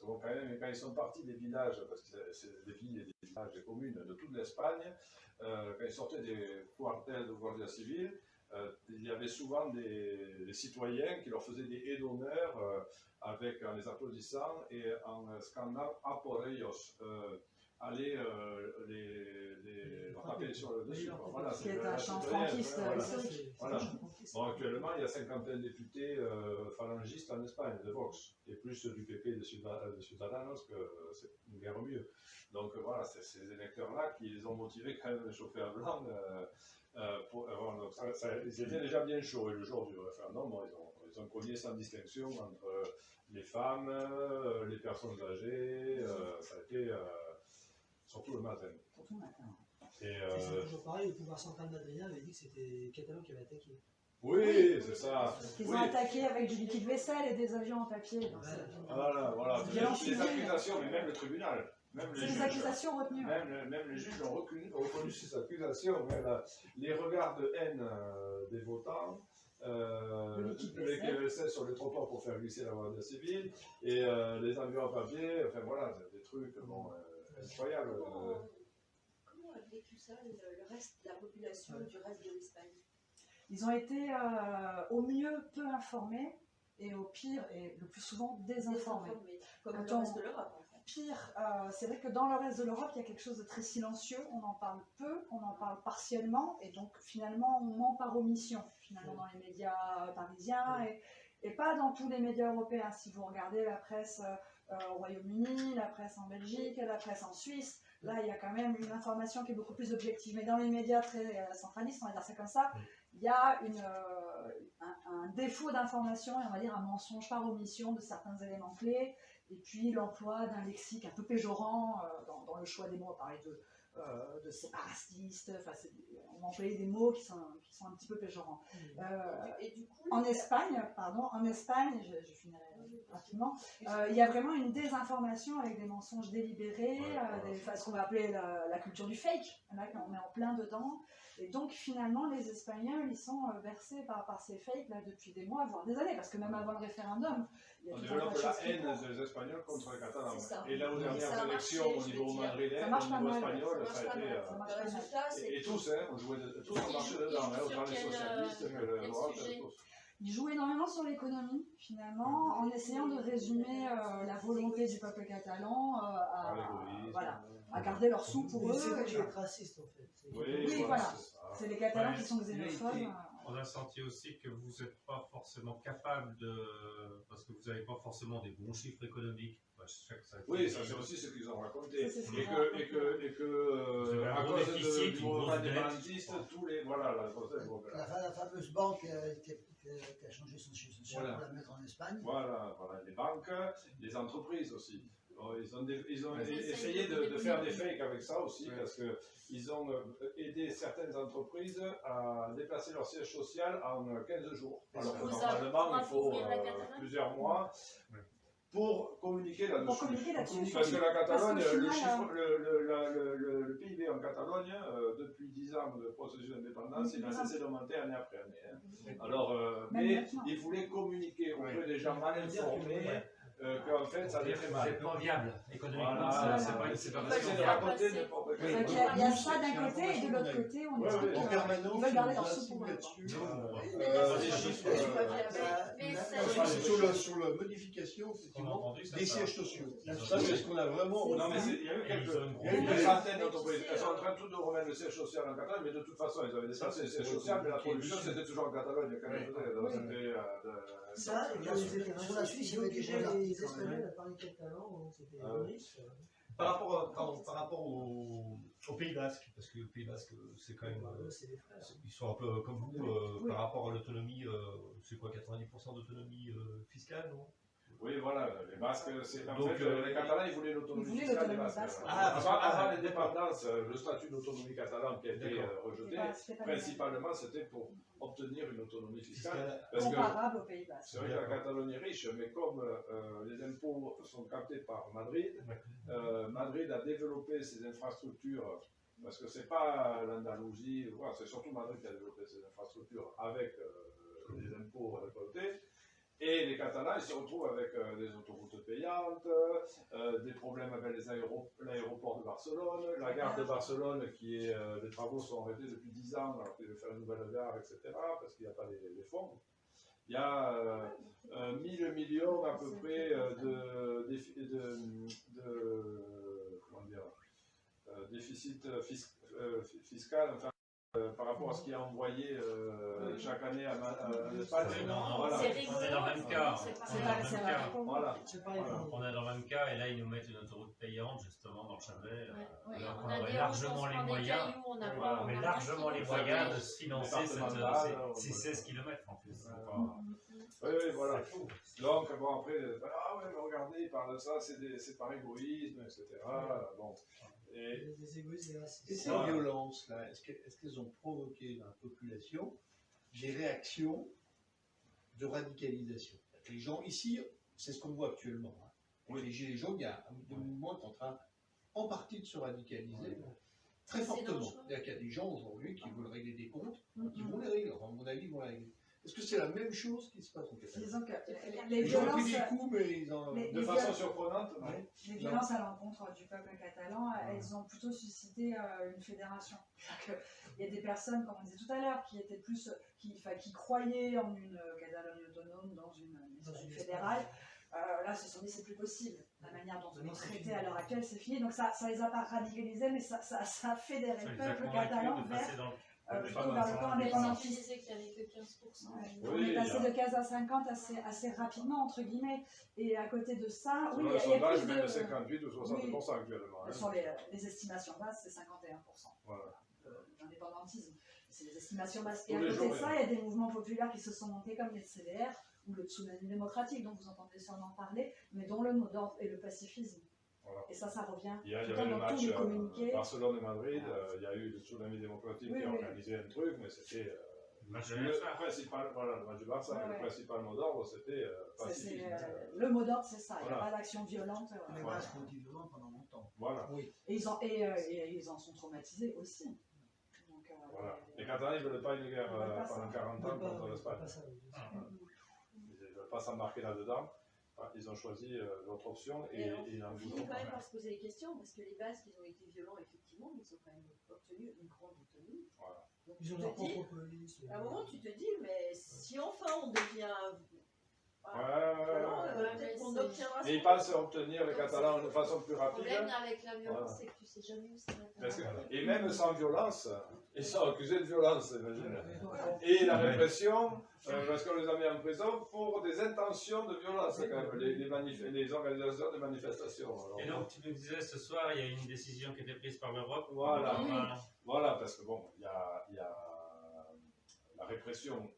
bon, quand ils sont partis des villages, parce que c'est des villes et des villages, des communes de toute l'Espagne, quand ils sortaient des quartels de Guardia Civile, il y avait souvent des citoyens qui leur faisaient des haies d'honneur en les applaudissant et en scandant "A por ellos", aller les taper sur le dessus. Voilà, qui est un chant franquiste historique. Voilà. Bon, actuellement, il y a 50 députés phalangistes en Espagne, de Vox, et plus du PP de Ciudadanos, que c'est une guerre mieux. Donc voilà, c'est ces électeurs-là qui les ont motivés quand même à chauffer à blanc. Donc ils étaient déjà bien chauds, et le jour du référendum, bon, ils ont cogné sans distinction entre les femmes, les personnes âgées, ça a été surtout le matin. Surtout le matin. C'est toujours pareil, le pouvoir central madrilène avait dit que c'était les Catalans qui avaient attaqué. Oui, c'est ça. Ils ont attaqué avec du liquide vaisselle et des avions en papier. Voilà. Les accusations, mais même le tribunal. C'est les accusations retenues. Même les juges ont reconnu ces accusations. Les regards de haine des votants, les vaisselle sur les trottoirs pour faire glisser la Guardia Civile, et les avions à papier, enfin voilà, des trucs incroyables. Comment a vécu ça le reste de la population du reste de l'Espagne? Ils ont été au mieux peu informés et au pire et le plus souvent désinformés. Comme le reste de l'Europe en fait. Pire, c'est vrai que dans le reste de l'Europe, il y a quelque chose de très silencieux, on en parle peu, on en parle partiellement et donc finalement on ment par omission, finalement dans les médias parisiens et pas dans tous les médias européens. Si vous regardez la presse au Royaume-Uni, la presse en Belgique, la presse en Suisse, là il y a quand même une information qui est beaucoup plus objective. Mais dans les médias très centralistes, on va dire ça comme ça, il y a un défaut d'information et on va dire un mensonge par omission de certains éléments clés. Et puis l'emploi d'un lexique un peu péjorant dans le choix des mots, on parlait de séparatiste, on employait des mots qui sont un petit peu péjorants. Et du coup, en Espagne, je finirai rapidement, il y a vraiment une désinformation avec des mensonges délibérés, ce qu'on va appeler la culture du fake, là on est en plein dedans. Et donc finalement les Espagnols ils sont versés par ces fakes là, depuis des mois, voire des années, parce que même avant le référendum, il y a on développe la haine des Espagnols contre les Catalans. Et là aux dernières élections au niveau madrilène, au niveau espagnol, ça a été... Et tous, on jouait tous ont marché dedans, autant les socialistes que le droit, tous. Ils jouent énormément sur l'économie, finalement, en essayant de résumer la volonté du peuple catalan à garder leurs sous pour eux. C'est raciste en fait. Oui, voilà. C'est les Catalans qui sont xénophobes. On a senti aussi que vous n'êtes pas forcément capable parce que vous n'avez pas forcément des bons chiffres économiques. Oui, ça c'est aussi ce qu'ils ont raconté. Et que à cause du mouvement indépendantiste, tous les... Voilà, la fameuse banque qui a changé son chiffre social pour la mettre en Espagne. Voilà, les banques, les entreprises aussi. Ils ont essayé de faire des fakes avec ça aussi, parce qu'ils ont aidé certaines entreprises à déplacer leur siège social en 15 jours. Alors que normalement, il faut plusieurs mois pour communiquer là-dessus. Parce que la Catalogne, le PIB en Catalogne, depuis 10 ans de processus d'indépendance, il a cessé d'augmenter année après année. Alors, mais ils voulaient communiquer auprès des gens mal informés. Qu'en fait, ça fait mal. C'est pas viable économiquement. Voilà, c'est pas facile de raconter n'importe quoi. Il y a ça d'un côté et de l'autre côté, on explique qu'ils veulent garder leur sous pour eux. Sur la modification des sièges sociaux. Ça, c'est ce qu'on a vraiment. Non, mais il y a eu une centaine d'entreprises. Elles sont en train toutes de remettre le siège social en Catalogne, mais de toute façon, ils avaient dépassé le siège social, mais la production, c'était toujours en Catalogne. Ça, et sur la Suisse, il y avait déjà les Espagnols à parler catalan, c'était riche. Par rapport au Pays Basque, parce que le Pays Basque, c'est quand même. Ils sont un peu comme vous, par rapport à l'autonomie, c'est quoi, 90% d'autonomie fiscale, non? Oui, voilà, les Basques, c'est en fait, les Catalans, ils voulaient l'autonomie fiscale des Basques. Basque. Avant l'indépendance, le statut d'autonomie catalane qui a été rejeté, principalement, c'était pour obtenir une autonomie fiscale. Comparable au Pays Basque. C'est vrai que la Catalogne est riche, mais comme les impôts sont captés par Madrid, Madrid a développé ses infrastructures, parce que c'est pas l'Andalousie, c'est surtout Madrid qui a développé ses infrastructures avec les impôts récoltés. Et les Catalans, ils se retrouvent avec des autoroutes payantes, des problèmes avec l'aéroport de Barcelone, la gare de Barcelone les travaux sont arrêtés depuis 10 ans alors qu'ils veulent faire une nouvelle gare, etc. parce qu'il n'y a pas les fonds. Il y a 1000 millions à peu près comment dire, déficit fiscal, enfin, par rapport à ce qui est envoyé chaque année à l'Espagne. C'est rigolo. On est dans le même cas. On est dans le même cas et là ils nous mettent une autoroute payante justement dans le Chablais. On a largement les moyens. Mais largement les moyens de se financer ces 16 km en plus. Oui, voilà. Donc, bon, après, ah ouais, mais regardez, il parle de ça, c'est par égoïsme, etc. Bon. Et des égoïsmes et ces violences-là, est-ce qu'elles ont provoqué dans la population des réactions de radicalisation? Les gens, ici, c'est ce qu'on voit actuellement. Hein. Oui. Les Gilets jaunes, il y a un mouvement qui est en train, en partie, de se radicaliser très fortement. C'est-à-dire qu'il y a des gens aujourd'hui qui veulent régler des comptes, qui vont les régler. Enfin, à mon avis, ils vont les régler. Est-ce que c'est la même chose qui se passe en Catalogne? Disons que ils ont pris des coups, mais ils ont... de façon surprenante. Les violences à l'encontre du peuple catalan, elles ont plutôt suscité une fédération. Il y a des personnes, comme on disait tout à l'heure, qui étaient plus, qui croyaient en une Catalogne autonome dans une fédérale. Là, se sont dit c'est plus possible. La manière dont on est traité à l'heure actuelle, c'est fini. Donc ça les a pas radicalisés, mais ça a fédéré le peuple catalan plutôt vers le camp indépendantiste. disait qu'il n'y avait que 15%. On est passé de 15 à 50 assez rapidement, entre guillemets. Et à côté de ça, oui, il y a sondage, même de 58 ou 60% actuellement. Hein. Sur les estimations basses, c'est 51%. Voilà. L'indépendantisme. C'est les estimations basses. Et à côté de ça, il y a des mouvements populaires qui se sont montés comme les CDR ou le tsunami démocratique, dont vous entendez sûrement parler, mais dont le mot d'ordre est le pacifisme. Voilà. Et ça revient. Il y avait le match Barcelone et Madrid, il y a eu le tsunami démocratique qui a organisé un truc, mais c'était le principal, le match du Barça, le principal mot d'ordre, c'était pacifisme. Le mot d'ordre, c'est ça, il n'y a pas d'action violente. Les Basques ont été violents pendant longtemps. Voilà. Oui. Et ils en sont traumatisés aussi. Donc, voilà. Les Catalans, ils ne veulent pas une guerre pendant 40 ans contre l'Espagne. Ils ne veulent pas s'embarquer là-dedans. Ils ont choisi l'autre option et ils en voudront quand même pas se poser des questions parce que les Basques, ils ont été violents effectivement, mais ils ont quand même obtenu une grande autonomie. Voilà. Donc, ils ont leur propre police. À un moment, tu te dis, mais si enfin on devient. Peut-être qu'on obtiendra. Mais ils pensent obtenir les Catalans de façon plus rapide. Le problème avec la violence, c'est que tu ne sais jamais où ça va. Et même sans violence, ils sont accusés de violence, imagine. Et la répression, parce qu'on les a mis en prison pour des intentions de violence, quand même, les organisateurs de manifestations. Alors, et donc, tu nous disais ce soir, il y a une décision qui était prise par l'Europe. Voilà, parce que bon, il y a la répression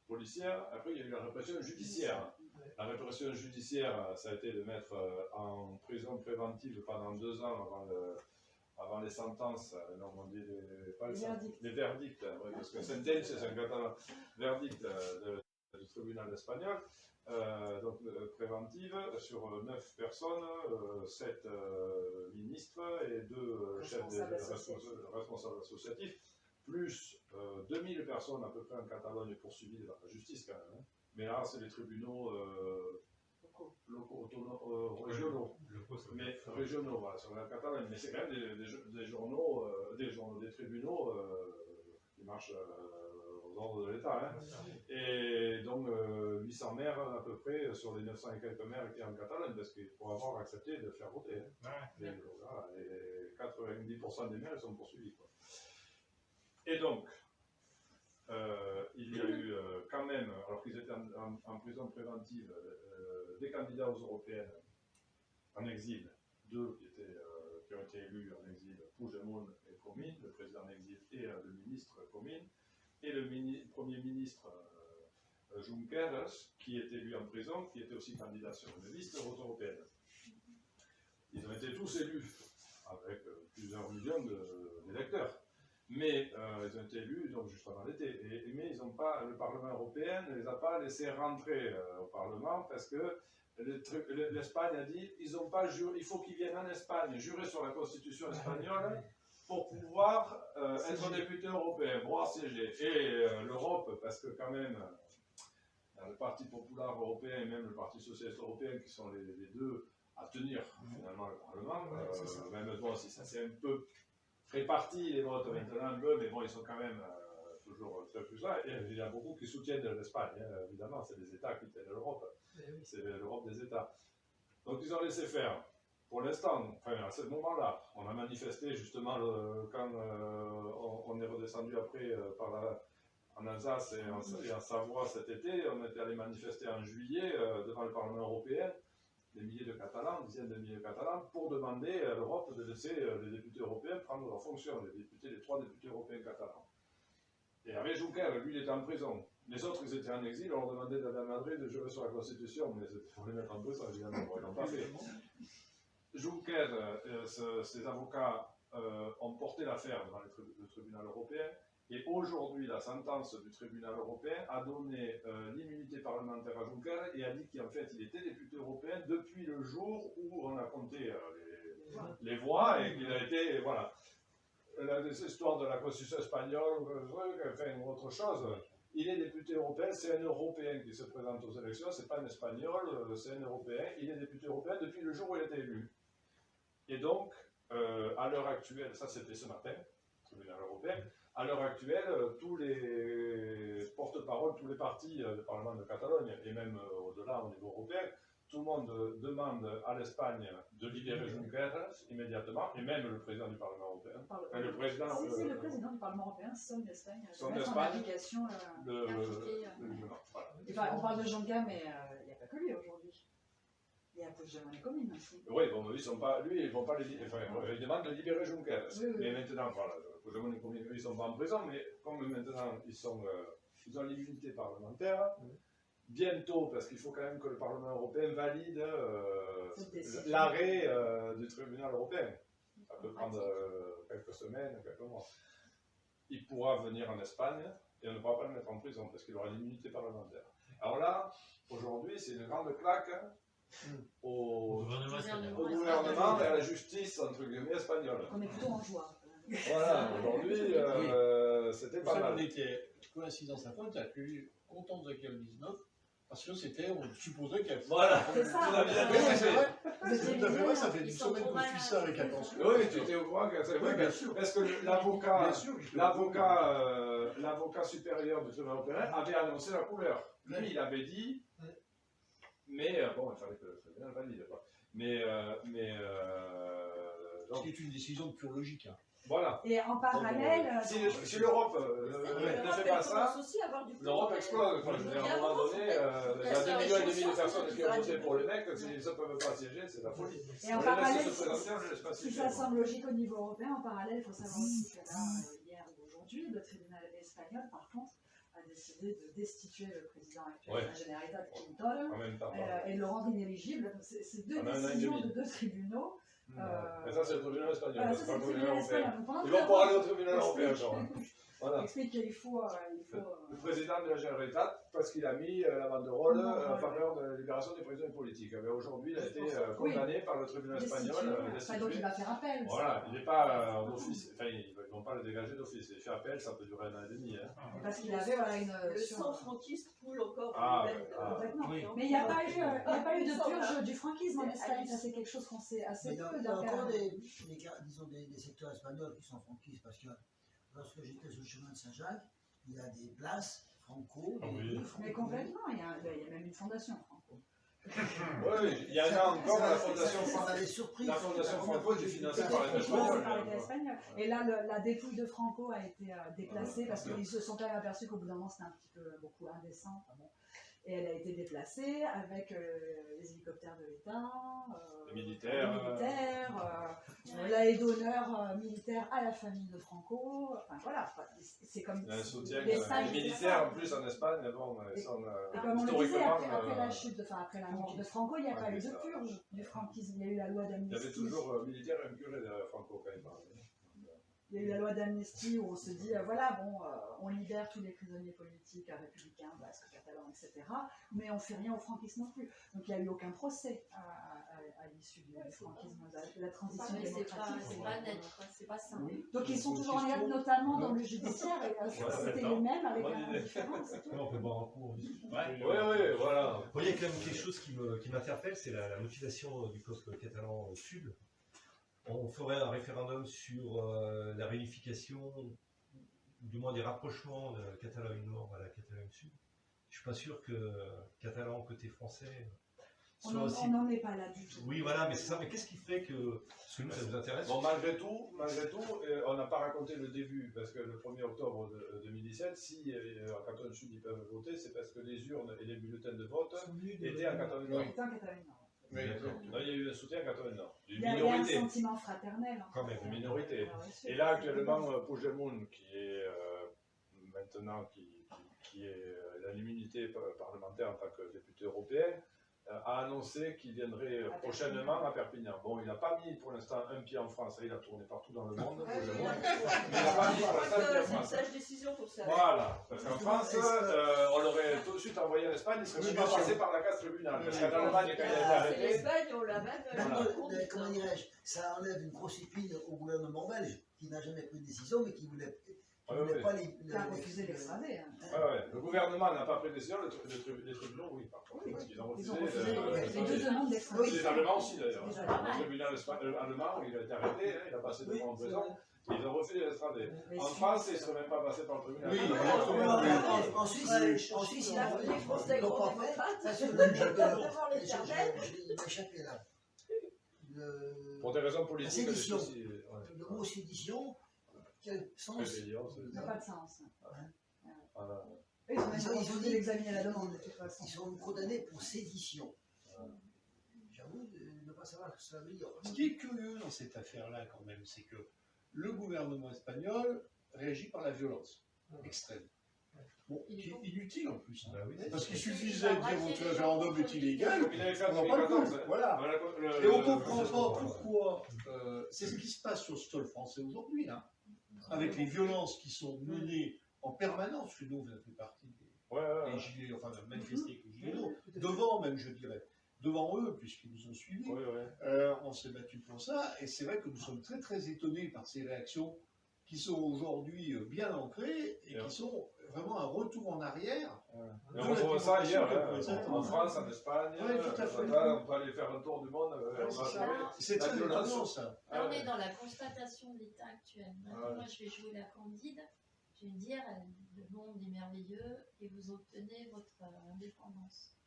policière, après il y a eu la répression judiciaire. La répression judiciaire, ça a été de mettre en prison préventive pendant 2 ans avant les sentences, non, on dit les verdicts, ouais, parce que sentence, c'est un catalan, verdict du tribunal espagnol, donc préventive sur 9 personnes, 7 ministres et 2 chefs responsables associatifs, plus 2000 personnes à peu près en Catalogne poursuivies par la justice quand même. Hein. Mais là, c'est les tribunaux régionaux. Mais régionaux, voilà, sur la Catalogne. Mais c'est quand même des tribunaux qui marchent aux ordres de l'État. Hein. Et donc 800 maires à peu près sur les 900 et quelques maires qui sont en Catalogne, parce qu'il faut avoir accepté de faire voter. Hein. Et 90% des maires sont poursuivis. Quoi. Et donc, il y a eu quand même, alors qu'ils étaient en prison préventive, des candidats aux européennes en exil, 2 qui ont été élus en exil, Puigdemont et Comín, le président en exil et le ministre Comín, et le premier ministre Junqueras, qui était lui en prison, qui était aussi candidat sur une liste aux européennes. Ils ont été tous élus, avec plusieurs millions d'électeurs. Mais ils ont été élus donc, juste avant l'été. Mais ils ont pas, le Parlement européen ne les a pas laissés rentrer au Parlement parce que l'Espagne a dit il faut qu'ils viennent en Espagne jurer sur la Constitution espagnole pour pouvoir être député européen, pouvoir siéger. Et l'Europe, parce que quand même, dans le Parti populaire européen et même le Parti socialiste européen, qui sont les deux à tenir finalement le Parlement, même bon, si ça s'est un peu réparti les votes maintenant un peu, mais bon, ils sont quand même toujours très plus là. Et il y a beaucoup qui soutiennent l'Espagne, évidemment, c'est les États qui tiennent l'Europe, c'est l'Europe des États. Donc ils ont laissé faire. Pour l'instant, enfin à ce moment-là, on a manifesté justement quand on est redescendu après en Alsace et en Savoie cet été, on était allé manifester en juillet devant le Parlement européen, des milliers de Catalans, dizaines de milliers de Catalans, pour demander à l'Europe de laisser les députés européens prendre leurs fonctions, les 3 députés européens catalans. Et avec Juncker, lui, il était en prison. Les autres, ils étaient en exil, on leur demandait d'aller à Madrid de jurer sur la Constitution, mais il faut les mettre en prison, évidemment, ils l'ont pas fait. Juncker, ses avocats ont porté l'affaire devant le tribunal européen, et aujourd'hui, la sentence du tribunal européen a donné l'immunité parlementaire à Juncker et a dit qu'en fait, il était député européen depuis le jour où on a compté les voix et qu'il a été, voilà. L'histoire de la Constitution espagnole, enfin, autre chose. Il est député européen, c'est un Européen qui se présente aux élections, c'est pas un Espagnol, c'est un Européen. Il est député européen depuis le jour où il a été élu. Et donc, à l'heure actuelle, ça c'était ce matin, tribunal européen, à l'heure actuelle, tous les porte-paroles, tous les partis du Parlement de Catalogne, et même au-delà au niveau européen, tout le monde demande à l'Espagne de libérer Juncker immédiatement, et même le président du Parlement européen. C'est le président du Parlement européen, sonne l'Espagne, mettre en application voilà. On parle de Juncker, mais il n'y a pas que lui aujourd'hui. Il y a Puigdemont et Comines aussi. Oui, bon, ils sont pas, lui, ils vont pas ils demandent de libérer Juncker. Oui. Mais maintenant, voilà, Puigdemont et Comines, ils ne sont pas en prison, mais comme maintenant ils ont l'immunité parlementaire, bientôt, parce qu'il faut quand même que le Parlement européen valide l'arrêt du tribunal européen. Ça peut prendre quelques semaines, quelques mois. Il pourra venir en Espagne et on ne pourra pas le mettre en prison parce qu'il aura l'immunité parlementaire. Alors là, aujourd'hui, c'est une grande claque au gouvernement et à la justice, entre guillemets, espagnole. On est plutôt en joie. Voilà, aujourd'hui, c'était pas mal. On était, coïncidence à point, tu as pu content de laquelle 19. Parce que c'était, on supposait qu'elle... Voilà, c'est ça. Tout a bien oui, c'est vrai. C'est tout à fait vrai, ça fait une semaine qu'on suit ça avec attention. Oui, tu étais au courant que c'est vrai. Bien sûr. Parce que l'avocat supérieur du tribunal européen avait annoncé la couleur. Lui, il avait dit, mais bon, il fallait que le tribunal valide. Ce qui est une décision de pure logique. Hein. Voilà. Et en parallèle... Si l'Europe ne fait pas ça, l'Europe explose. Enfin, je veux dire, à un moment donné, il y a 2,5 millions de personnes qui ont voté pour les mecs, s'ils ne peuvent pas siéger, c'est la folie. Et en parallèle, si ça semble logique au niveau européen, en parallèle, il faut savoir aussi que là, hier ou aujourd'hui, le tribunal espagnol, par contre, a décidé de destituer le président actuel de la Generalitat, Quintana, et de le rendre inéligible. C'est deux décisions de 2 tribunaux. Et ça, c'est le tribunal espagnol. Voilà, ça, c'est le tribunal espagnol. Ils vont pouvoir aller au tribunal européen, genre. Voilà. Explique qu'il faut... Le président de la Generalitat, parce qu'il a mis la banderole en faveur de la libération des prisonniers politiques. Aujourd'hui, il a été condamné par le tribunal espagnol. Donc il va faire appel. Voilà, il n'est pas en office. Enfin, ils ne vont pas le dégager d'office. Il fait appel, ça peut durer 1 an et demi. Hein. Parce qu'il avait une... Le sang franquiste coule encore. Complètement. Mais il n'y a pas eu de purge du franquisme en Espagne. Ça, c'est quelque chose qu'on sait assez peu. Il y a encore des secteurs espagnols qui sont franquistes, parce que lorsque j'étais sur le chemin de Saint-Jacques, il y a des places Franco. Mais complètement, il y a même une fondation Franco. Oui, il y en a encore la fondation Franco qui est financée par l'État espagnol. Et là, la dépouille de Franco a été déplacée parce qu'ils se sont quand même aperçus qu'au bout d'un moment, c'était un petit peu beaucoup indécent. Et elle a été déplacée avec les hélicoptères de l'État, les militaires, l'aide d'honneur militaire à la famille de Franco. Enfin voilà, c'est comme. Il y a un soutien les militaires en plus en Espagne. Bon, et comme on le disait, après la chute, après la mort de Franco, il n'y a pas eu de purge du franquisme. Il y a eu la loi d'amnistie. Il y avait toujours militaire et un curé de Franco quand même. Il y a eu la loi d'amnistie où on se dit, voilà, bon, on libère tous les prisonniers politiques, républicains, basques, catalans, etc. Mais on ne fait rien au franquisme non plus. Donc il n'y a eu aucun procès à l'issue du franquisme, de la transition démocratique. C'est pas net, c'est pas simple. Oui. Donc ils sont toujours en garde, notamment dans le judiciaire, et c'était les mêmes avec un différent, c'est tout. On peut boire un coup. Oui, voilà. Il y a quand même quelque chose qui m'interpelle, c'est la motivation du peuple catalan sud. On ferait un référendum sur la réunification, ou du moins des rapprochements de la Catalogne Nord à la Catalogne Sud. Je suis pas sûr que catalan côté français soit aussi... On n'en est pas là du tout. Oui, voilà, mais c'est ça. Mais qu'est-ce qui fait que... Parce que nous, ça nous intéresse. Bon, malgré tout, on n'a pas raconté le début, parce que le 1er octobre 2017, si en Catalogne Sud ils peuvent voter, c'est parce que les urnes et les bulletins de vote étaient en Catalogne Nord. Étant Catalogne Nord. Oui, il y a eu un soutien en Catalogne Nord. Il y a un sentiment fraternel. Quand même, une minorité. Ah, Et là, actuellement, Puigdemont, qui est maintenant qui est à l'immunité parlementaire en tant que député européen, a annoncé qu'il viendrait prochainement à Perpignan. Bon, il n'a pas mis pour l'instant un pied en France, il a tourné partout dans le monde, mais il n'a pas mis pour l'instant un pied en C'est une France. sage décision pour ça. Voilà, parce qu'en France, on l'aurait tout de suite envoyé en Espagne, il serait même pas passé par la case tribunal. Parce qu'en Allemagne, quand il a été C'est arrêté, l'Espagne, on l'a même. Comment dirais-je, ça enlève une grosse épine au gouvernement belge, qui n'a jamais pris de décision, mais qui ne voulait pas les... Qui a refusé d'extrader. le gouvernement n'a pas pris de décision, les tribunaux, oui, par contre. Ils ont Ils refusé. ont refusé les deux demandes d'extradition. Les Allemands aussi, d'ailleurs. Les Allemands. Le tribunal allemand, il a été arrêté, il a passé 2 mois en prison. Ils ont refusé l'extrader. En France, ils ne sont même pas passés par le tribunal. Oui, En Suisse, il a fait Les Français donc, qu'on en fait, démocrate, ça se devant l'éternel. il m'a échappé là. Pour des raisons politiques, La sédition. ouais. Le mot sédition, quel sens? Ça n'a pas de sens. Voilà. Ils ont même Ils ont refusé dit- d'examiner la demande, de toute façon. Ils sont condamnés pour sédition. J'avoue de ne pas savoir ce que ça veut dire. Ce qui est curieux dans cette affaire-là, quand même, c'est que le gouvernement espagnol réagit par la violence extrême. Bon, qui est inutile en plus. Bah oui, Parce qu'il suffisait de dire votre référendum est illégal, Il avait fait on en n'en parle 2014. plus. Voilà. Voilà, Et on ne comprend pas pourquoi. C'est ce qui se passe sur le sol français aujourd'hui, là. Avec les violences qui sont menées en permanence, chez nous, vous avez fait partie des gilets, enfin, de manifester avec les gilets jaunes, devant même, je dirais, devant eux, puisqu'ils nous ont suivis. On s'est battu pour ça, et c'est vrai que nous sommes très très étonnés par ces réactions qui sont aujourd'hui bien ancrées et qui sont vraiment un retour en arrière. Et on retrouve ça hier, en en France, en Espagne. Oui, tout à fait. On peut aller faire un tour du monde. C'est très étonnant ça. Là, on est dans la constatation de l'état actuel. Maintenant, moi, je vais jouer la candide. Je vais dire, le monde est merveilleux et vous obtenez votre indépendance.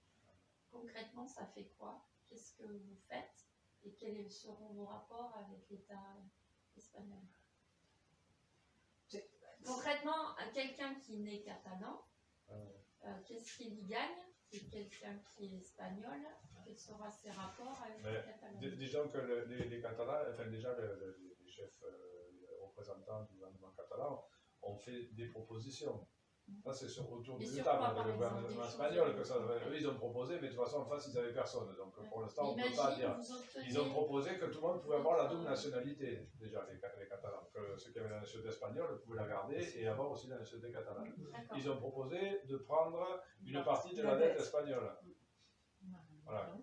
Concrètement, ça fait quoi? Qu'est-ce que vous faites? Et quels seront vos rapports avec l'État espagnol? Concrètement, quelqu'un qui n'est catalan, qu'est-ce qu'il y gagne? Et quelqu'un qui est espagnol, quels seront ses rapports avec les Catalans? Disons que les Catalans, enfin déjà les chefs représentants du gouvernement catalan ont fait des propositions. Ça, c'est autour de la table avec le gouvernement espagnol que ça. Eux, ils ont proposé, mais de toute façon, en face, ils n'avaient personne. Donc, pour l'instant, on ne peut pas dire. Ils ont proposé que tout le monde pouvait avoir la double nationalité, déjà, les Catalans. Que ceux qui avaient la nationalité espagnole pouvaient la garder et avoir aussi la nationalité catalane. Ils ont proposé de prendre une partie de la dette espagnole. Voilà.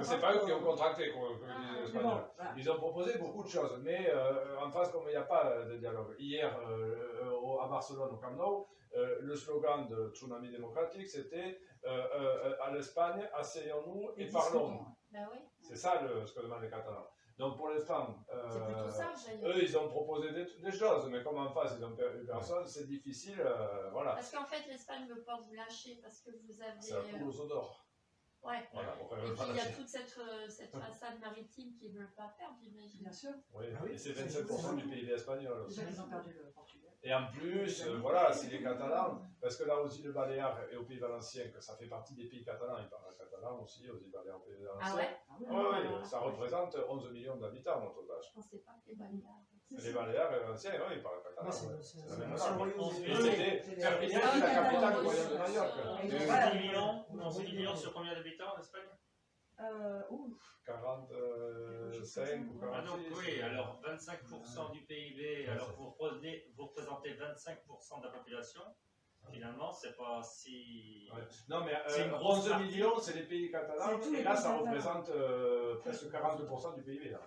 C'est pas eux qui ont contracté, les Espagnols. Ils ont proposé beaucoup de choses, mais en face, comme il n'y a pas de dialogue. Hier, à Barcelone, au Camp Nou, le slogan de Tsunami démocratique, c'était à l'Espagne, asseyons-nous et parlons. C'est ça ce que demandent les Catalans. Donc pour l'instant, eux, ils ont proposé des choses, mais comme en face, ils n'ont eu personne, c'est difficile. Voilà. Parce qu'en fait, l'Espagne ne veut pas vous lâcher parce que vous avez. C'est un coup aux d'or. Ouais. Voilà, et puis il y a toute cette façade maritime qu'ils ne veulent pas faire, j'imagine. Bien sûr. Oui, et c'est 27% du PIB espagnol. Déjà qu'ils ont perdu le Portugal. Et en plus, voilà, c'est les Catalans, parce que là aux îles Baléares et aux Pays Valenciens, que ça fait partie des pays catalans, ils parlent catalan aussi, aux îles Baléares et aux Pays Valenciens. Ah ouais? Ça représente 11 millions d'habitants au total. Je ne pensais pas que les Baléares. Les Baléares et les Valenciens, ils parlent catalan. C'est la même chose. C'est Perpignan, c'est la capitale du royaume de Majorque. 11 millions sur combien d'habitants en Espagne? 45 ou 46. Ah non, oui, alors Alors, 25% du PIB, alors vous représentez 25% de la population. Finalement, c'est pas si. Ouais. Non, mais c'est une 11 grosse millions, c'est les pays catalans, C'est tous les et là, pays ça catalans. représente presque 42% du PIB. Là.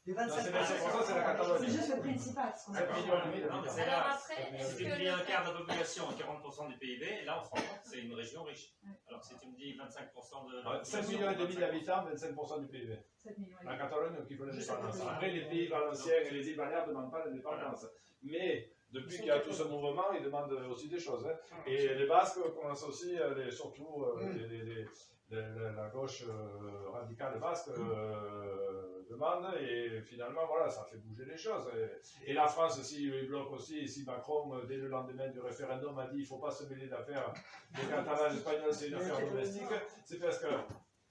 Les Non, 25%, c'est 25%, c'est la Catalogne. C'est juste le principal. ce qu'on 7 appelle. millions et demi Non, mais d'habitants. c'est Alors là. après, est-ce Si que tu me dis le un fait- quart de la population, 40% du PIB, et là, on se rend compte que c'est une région riche. Alors, si tu me dis 25% de la 7 population, millions et demi 25%. d'habitants, 25% du PIB. 7 millions et La demi. Catalogne qui veut l'indépendance. Juste à côté. Après, les pays valenciens et les îles Baléares ne demandent pas l'indépendance. Mais depuis qu'il y a tout ce mouvement, ils demandent aussi des choses. Hein. Et les Basques commencent aussi, surtout la gauche radicale basque demande, et finalement, voilà, ça fait bouger les choses. Et la France, si il bloque aussi, si Macron, dès le lendemain du référendum, a dit il ne faut pas se mêler d'affaires des Catalans, des Espagnols, c'est une affaire domestique, c'est parce que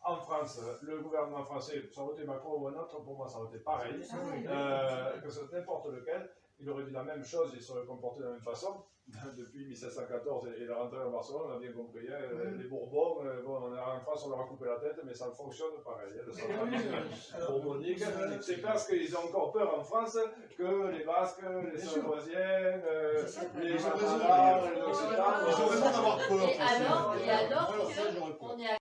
en France, le gouvernement français, ça aurait été Macron ou un autre, pour moi ça aurait été pareil, que c'est n'importe lequel, il aurait dit la même chose, il serait comporté de la même façon. Depuis 1714 et la rentrée à Barcelone, on a bien compris, hein, les Bourbons, bon, en France on leur a coupé la tête, mais ça fonctionne pareil. Hein, le centralisme bourbonique, c'est parce qu'ils ont encore peur en France que les Basques, les Savoisiens, les Catalans, les Occitans. Ils ont raison d'avoir peur. Et alors Moi, alors ça, j'aurais peur. qu'on est à